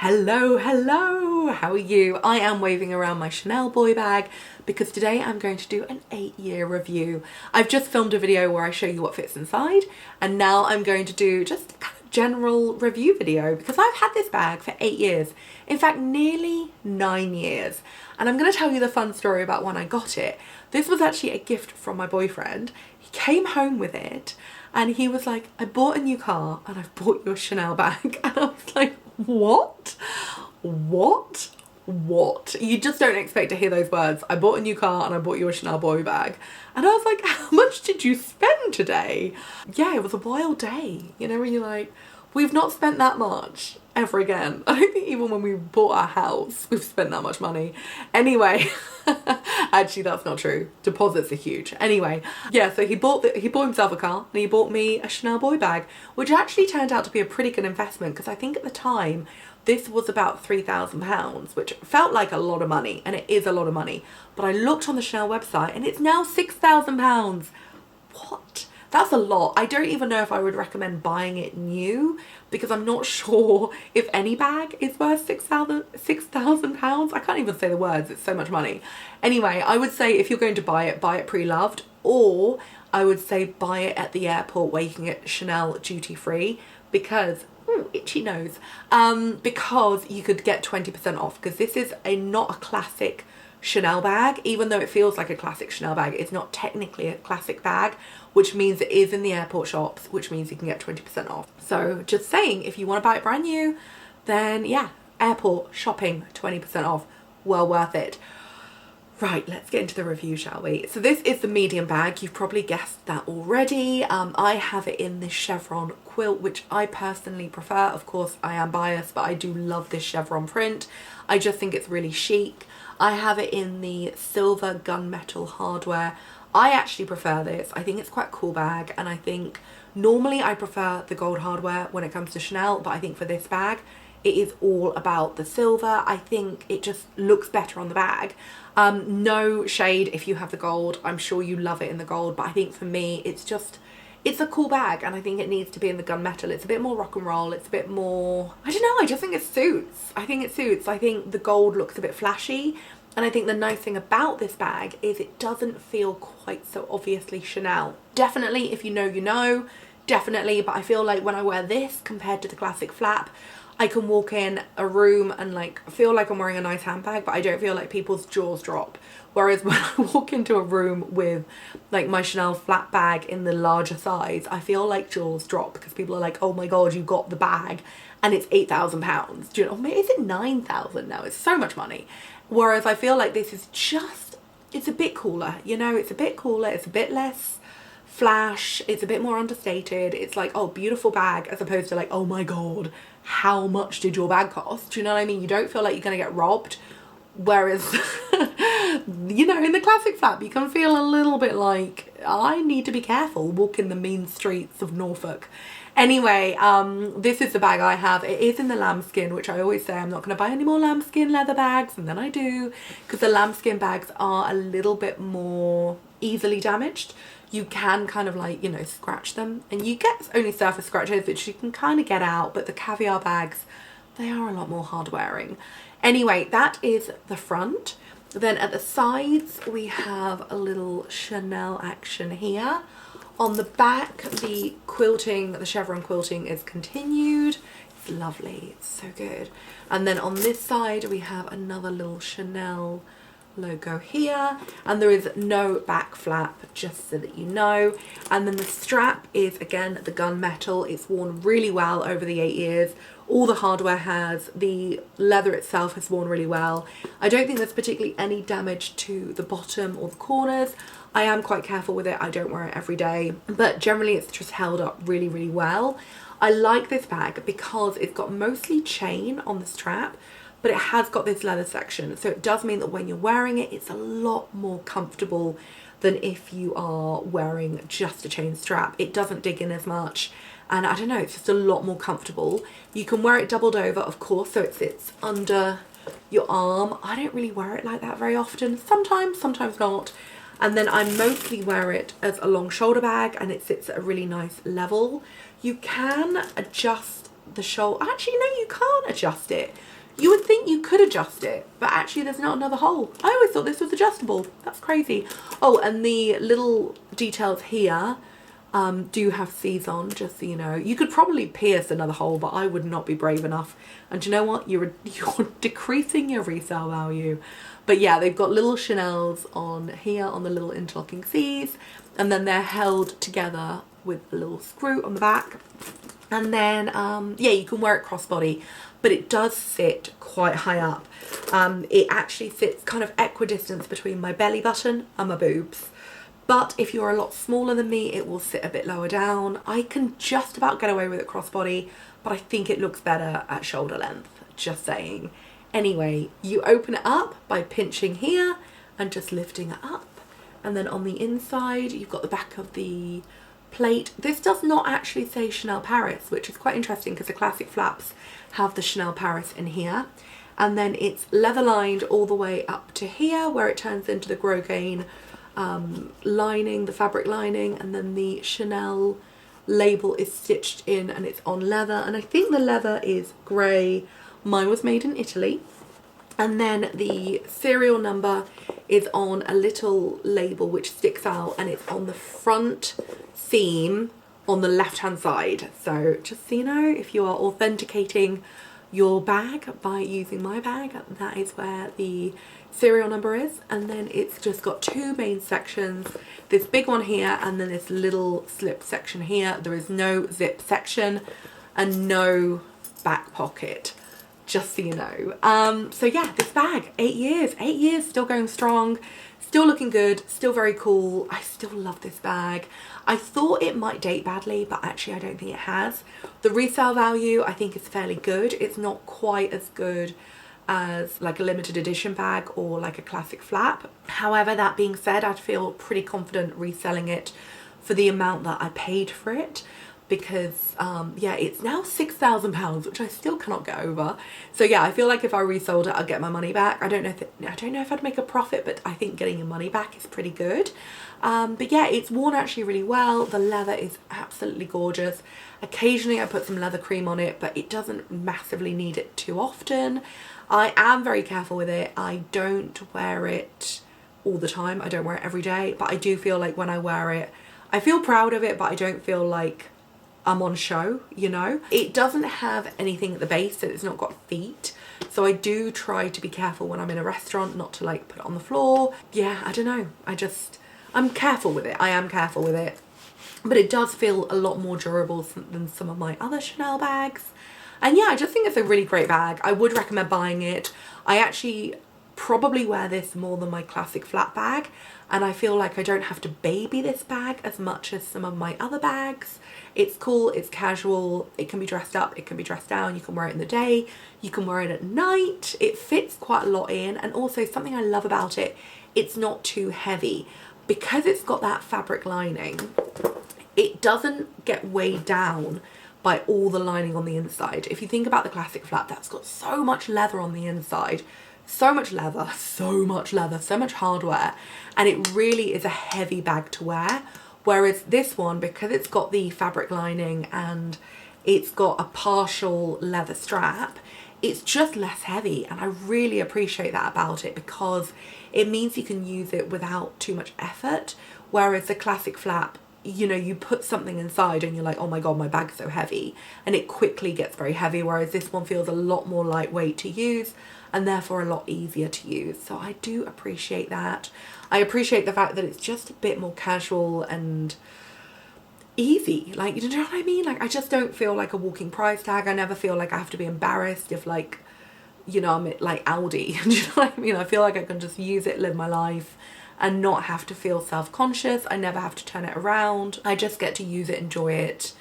Hello, hello, how are you? I am waving around my Chanel boy bag because today I'm going to do an 8-year review. I've just filmed a video where I show you what fits inside, and now I'm going to do just a kind of general review video because I've had this bag for 8 years. In fact, nearly 9 years. And I'm going to tell you the fun story about when I got it. This was actually a gift from my boyfriend. He came home with it and he was like, I bought a new car and I've bought you a Chanel bag. And I was like, what? What? You just don't expect to hear those words. I bought a new car and I bought you a Chanel boy bag. And I was like, how much did you spend today? Yeah, it was a wild day. You know, when you're like, we've not spent that much ever again. I don't think even when we bought our house, we've spent that much money. Anyway, actually that's not true. Deposits are huge. Anyway, yeah, so he bought himself a car and he bought me a Chanel boy bag, which actually turned out to be a pretty good investment because I think at the time this was about £3,000, which felt like a lot of money, and it is a lot of money. But I looked on the Chanel website and it's now £6,000. What? That's a lot. I don't even know if I would recommend buying it new because I'm not sure if any bag is worth £6,000. I can't even say the words. It's so much money. Anyway, I would say if you're going to buy it pre-loved, or I would say buy it at the airport where you can get Chanel duty free because, ooh, itchy nose, because you could get 20% off because this is not a classic Chanel bag. Even though it feels like a classic Chanel bag, it's not technically a classic bag, which means it is in the airport shops, which means you can get 20% off. So just saying, if you want to buy it brand new, then yeah, airport shopping, 20% off, well worth it. Right, let's get into the review, shall we? So this is the medium bag. You've probably guessed that already. I have it in this chevron quilt, which I personally prefer. Of course, I am biased, but I do love this chevron print. I just think it's really chic. I have it in the silver gunmetal hardware. I actually prefer this. I think it's quite a cool bag, and I think normally I prefer the gold hardware when it comes to Chanel, but I think for this bag, it is all about the silver. I think it just looks better on the bag. No shade if you have the gold. I'm sure you love it in the gold, but I think for me, it's a cool bag, and I think it needs to be in the gunmetal. It's a bit more rock and roll. It's a bit more, I don't know, I just think it suits. I think the gold looks a bit flashy, and I think the nice thing about this bag is it doesn't feel quite so obviously Chanel. Definitely, if you know, you know, definitely, but I feel like when I wear this compared to the classic flap, I can walk in a room and like feel like I'm wearing a nice handbag, but I don't feel like people's jaws drop. Whereas when I walk into a room with like my Chanel flat bag in the larger size, I feel like jaws drop because people are like, oh my God, you got the bag and it's £8,000. Do you know, is it 9,000 now? It's so much money. Whereas I feel like this is just, it's a bit cooler, you know, it's a bit cooler, it's a bit less flash, it's a bit more understated. It's like, oh, beautiful bag, as opposed to like, oh my God, how much did your bag cost? Do you know what I mean? You don't feel like you're gonna get robbed. Whereas, you know, in the classic flap, you can feel a little bit like, I need to be careful walking the mean streets of Norfolk. Anyway, this is the bag I have. It is in the lambskin, which I always say I'm not going to buy any more lambskin leather bags, and then I do, because the lambskin bags are a little bit more easily damaged. You can kind of like, you know, scratch them, and you get only surface scratches, which you can kind of get out, but the caviar bags, they are a lot more hard wearing. Anyway, that is the front. Then at the sides, we have a little Chanel action here. On the back, the quilting, the chevron quilting is continued. It's lovely, it's so good. And then on this side, we have another little Chanel logo here, and there is no back flap, just so that you know. And then the strap is again the gunmetal. It's worn really well over the 8 years. All the hardware has, the leather itself has worn really well. I don't think there's particularly any damage to the bottom or the corners. I am quite careful with it. I don't wear it every day, but generally it's just held up really, really well. I like this bag because it's got mostly chain on the strap, but it has got this leather section. So it does mean that when you're wearing it, it's a lot more comfortable than if you are wearing just a chain strap. It doesn't dig in as much. And I don't know, it's just a lot more comfortable. You can wear it doubled over, of course, so it sits under your arm. I don't really wear it like that very often. Sometimes not. And then I mostly wear it as a long shoulder bag, and it sits at a really nice level. You can adjust the shoulder. Actually, no, you can't adjust it. You would think you could adjust it, but actually there's not another hole. I always thought this was adjustable. That's crazy. Oh, and the little details here do have C's on, just so you know. You could probably pierce another hole, but I would not be brave enough. And do you know what? You're decreasing your resale value. But yeah, they've got little Chanels on here on the little interlocking C's, and then they're held together with a little screw on the back. And then, yeah, you can wear it crossbody, but it does sit quite high up. It actually sits kind of equidistant between my belly button and my boobs. But if you're a lot smaller than me, it will sit a bit lower down. I can just about get away with it crossbody, but I think it looks better at shoulder length, just saying. Anyway, you open it up by pinching here and just lifting it up. And then on the inside, you've got the back of the plate. This does not actually say Chanel Paris, which is quite interesting because the classic flaps have the Chanel Paris in here. And then it's leather lined all the way up to here where it turns into the Grosgain lining, the fabric lining, and then the Chanel label is stitched in and it's on leather, and I think the leather is grey. Mine was made in Italy. And then the serial number is on a little label which sticks out, and it's on the front seam on the left hand side. So just so you know, if you are authenticating your bag by using my bag, that is where the serial number is. And then it's just got two main sections, this big one here and then this little slip section here. There is no zip section and no back pocket, just so you know. So yeah, this bag, 8 years, still going strong, still looking good, still very cool. I still love this bag. I thought it might date badly, but actually I don't think it has. The resale value I think is fairly good. It's not quite as good as like a limited edition bag or like a classic flap. However, that being said, I'd feel pretty confident reselling it for the amount that I paid for it, because yeah, it's now £6,000, which I still cannot get over. So yeah, I feel like if I resold it, I'll get my money back. I don't know if I'd make a profit, but I think getting your money back is pretty good. But yeah, it's worn actually really well. The leather is absolutely gorgeous. Occasionally I put some leather cream on it, but it doesn't massively need it too often. I am very careful with it. I don't wear it all the time. I don't wear it every day, but I do feel like when I wear it, I feel proud of it, but I don't feel like I'm on show, you know. It doesn't have anything at the base, so it's not got feet. So I do try to be careful when I'm in a restaurant not to like put it on the floor. Yeah, I don't know. I'm careful with it. I am careful with it. But it does feel a lot more durable than some of my other Chanel bags. And yeah, I just think it's a really great bag. I would recommend buying it. I actually probably wear this more than my classic flat bag, and I feel like I don't have to baby this bag as much as some of my other bags. It's cool, it's casual, it can be dressed up, it can be dressed down, you can wear it in the day, you can wear it at night. It fits quite a lot in, and also something I love about it, it's not too heavy. Because it's got that fabric lining, it doesn't get weighed down by all the lining on the inside. If you think about the classic flap, that's got so much leather on the inside, so much leather, so much hardware, and it really is a heavy bag to wear. Whereas this one, because it's got the fabric lining and it's got a partial leather strap, it's just less heavy, and I really appreciate that about it, because it means you can use it without too much effort. Whereas the classic flap, you know, you put something inside and you're like, oh my god, my bag's so heavy, and it quickly gets very heavy, whereas this one feels a lot more lightweight to use and therefore a lot easier to use. So I do appreciate that. I appreciate the fact that it's just a bit more casual and easy, like, you know what I mean? Like, I just don't feel like a walking price tag. I never feel like I have to be embarrassed if, like, you know, I'm at like Aldi. Do you know what I mean? I feel like I can just use it, live my life, and not have to feel self-conscious. I never have to turn it around. I just get to use it, enjoy it,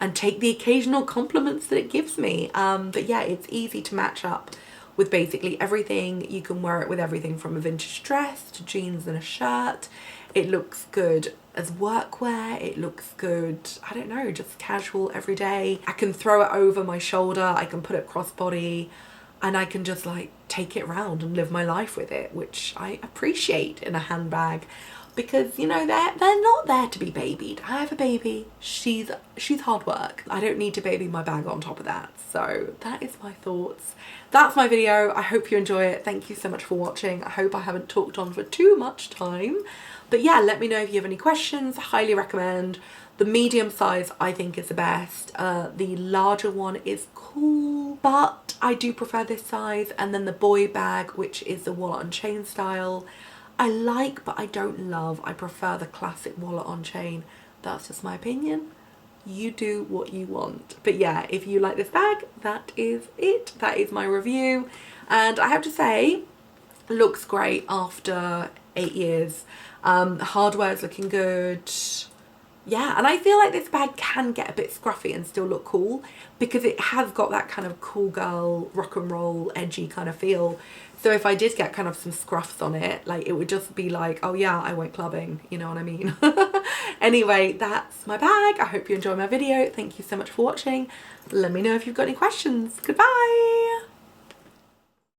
and take the occasional compliments that it gives me. But yeah, it's easy to match up with basically everything. You can wear it with everything from a vintage dress to jeans and a shirt. It looks good as workwear. It looks good, I don't know, just casual every day. I can throw it over my shoulder. I can put it crossbody, and I can just like take it around and live my life with it, which I appreciate in a handbag. because, you know, they're not there to be babied. I have a baby, she's hard work. I don't need to baby my bag on top of that. So that is my thoughts. That's my video. I hope you enjoy it. Thank you so much for watching. I hope I haven't talked on for too much time. But yeah, let me know if you have any questions. Highly recommend. The medium size I think is the best. The larger one is cool, but I do prefer this size. And then the boy bag, which is the wallet on chain style, I like, but I don't love. I prefer the classic wallet on chain. That's just my opinion. You do what you want. But yeah, if you like this bag, that is it. That is my review. And I have to say, looks great after 8 years. Hardware is looking good. Yeah, and I feel like this bag can get a bit scruffy and still look cool because it has got that kind of cool girl, rock and roll, edgy kind of feel. So if I did get kind of some scruffs on it, like it would just be like, oh yeah, I went clubbing, you know what I mean? Anyway, that's my bag. I hope you enjoyed my video. Thank you so much for watching. Let me know if you've got any questions. Goodbye.